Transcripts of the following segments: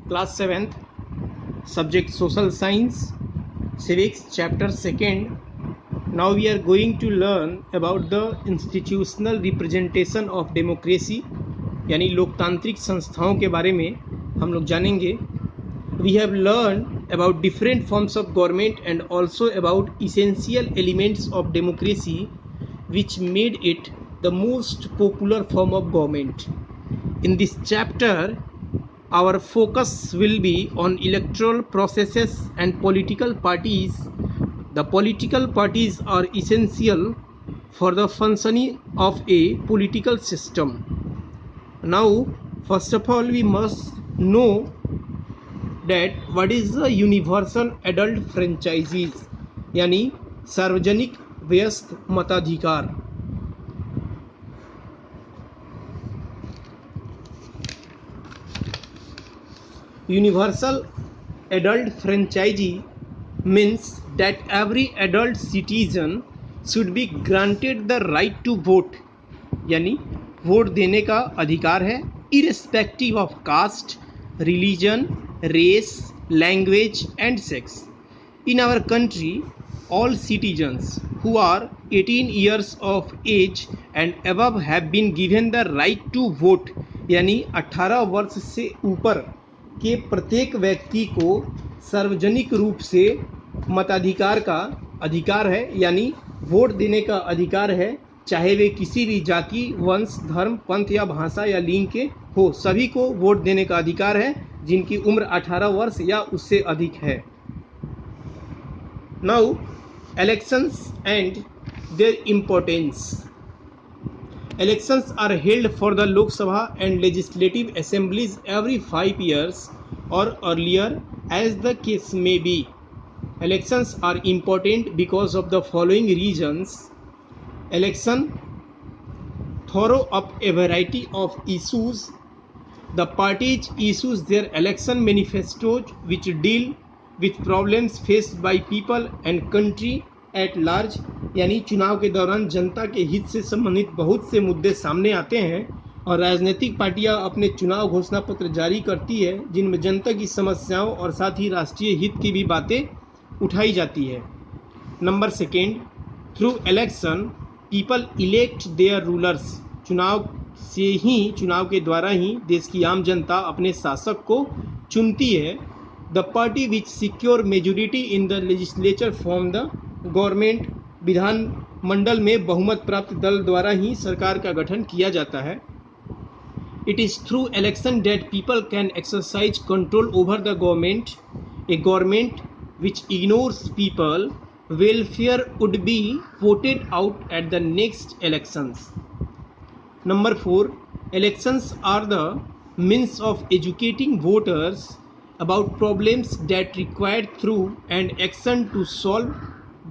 class 7th, subject social science, civics, chapter 2nd. Now we are going to learn about the institutional representation of democracy, यानी लोकतांत्रिक संस्थाओं के बारे में हम लोग जानेंगे. We have learned about different forms of government and also about essential elements of democracy which made it the most popular form of government. In this chapter, our focus will be on electoral processes and political parties. The political parties are essential for the functioning of a political system. Now, first of all, we must know that what is the universal adult franchises, यानी सार्वजनिक वयस्क मताधिकार. Universal adult franchise means that every adult citizen should be granted the right to vote, यानी vote देने का अधिकार है, irrespective of caste, religion, race, language and sex. In our country, all citizens who are 18 years of age and above have been given the right to vote, यानी 18 वर्ष से ऊपर के प्रत्येक व्यक्ति को सार्वजनिक रूप से मताधिकार का अधिकार है, यानी वोट देने का अधिकार है, चाहे वे किसी भी जाति, वंश, धर्म, पंथ या भाषा या लिंग के हो. सभी को वोट देने का अधिकार है जिनकी उम्र 18 वर्ष या उससे अधिक है. Now elections and their importance. Elections are held for the Lok Sabha and legislative assemblies every 5 years or earlier as the case may be. Elections are important because of the following reasons. Election throw up a variety of issues. The parties issues their election manifestos which deal with problems faced by people and country at large, यानी चुनाव के दौरान जनता के हित से संबंधित बहुत से मुद्दे सामने आते हैं और राजनीतिक पार्टियां अपने चुनाव घोषणा पत्र जारी करती है जिनमें जनता की समस्याओं और साथ ही राष्ट्रीय हित की भी बातें उठाई जाती है. Number 2, through election people elect their rulers. चुनाव के द्वारा ही देश की आम जनता अपने शासक को चुनती है. The party which secure majority in the legislature form the government. विधान मंडल में बहुमत प्राप्त दल द्वारा ही सरकार का गठन किया जाता है. It is through election that people can exercise control over the government. A government which ignores people welfare would be voted out at the next elections. Number 4, elections are the means of educating voters about problems that require through and action to solve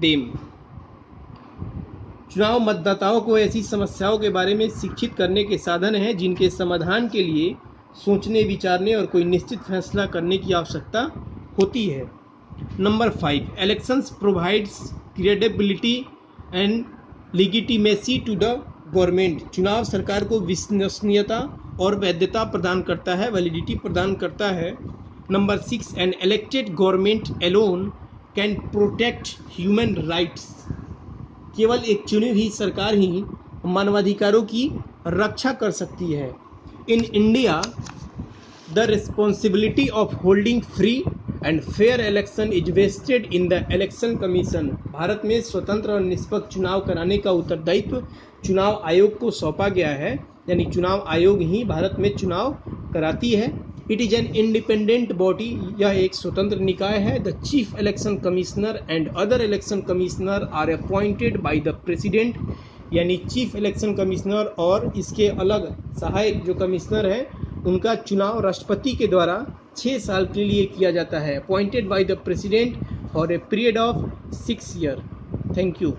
them. चुनाव मतदाताओं को ऐसी समस्याओं के बारे में शिक्षित करने के साधन हैं जिनके समाधान के लिए सोचने, विचारने और कोई निश्चित फैसला करने की आवश्यकता होती है. Number 5, elections provides credibility and legitimacy to the government. चुनाव सरकार को विश्वसनीयता और वैधता प्रदान करता है, वैलिडिटी प्रदान करता है. Number 6, an elected government alone can protect human rights. केवल एक चुनी हुई सरकार ही मानवाधिकारों की रक्षा कर सकती है. In India, the responsibility of holding free and fair election is vested in the election commission. Bharat में स्वतंत्र और निष्पक्ष चुनाव कराने का उत्तरदायित्व चुनाव आयोग को सौंपा गया है, यानी चुनाव आयोग ही भारत में चुनाव कराती है. It is an independent body. यह एक स्वतंत्र निकाय है. The chief election commissioner and other election commissioner are appointed by the president. यानी चीफ इलेक्शन कमिश्नर और इसके अलग सहायक जो कमिश्नर हैं उनका चुनाव राष्ट्रपति के द्वारा 6 साल के लिए किया जाता है. Appointed by the president for a period of 6 year. Thank you.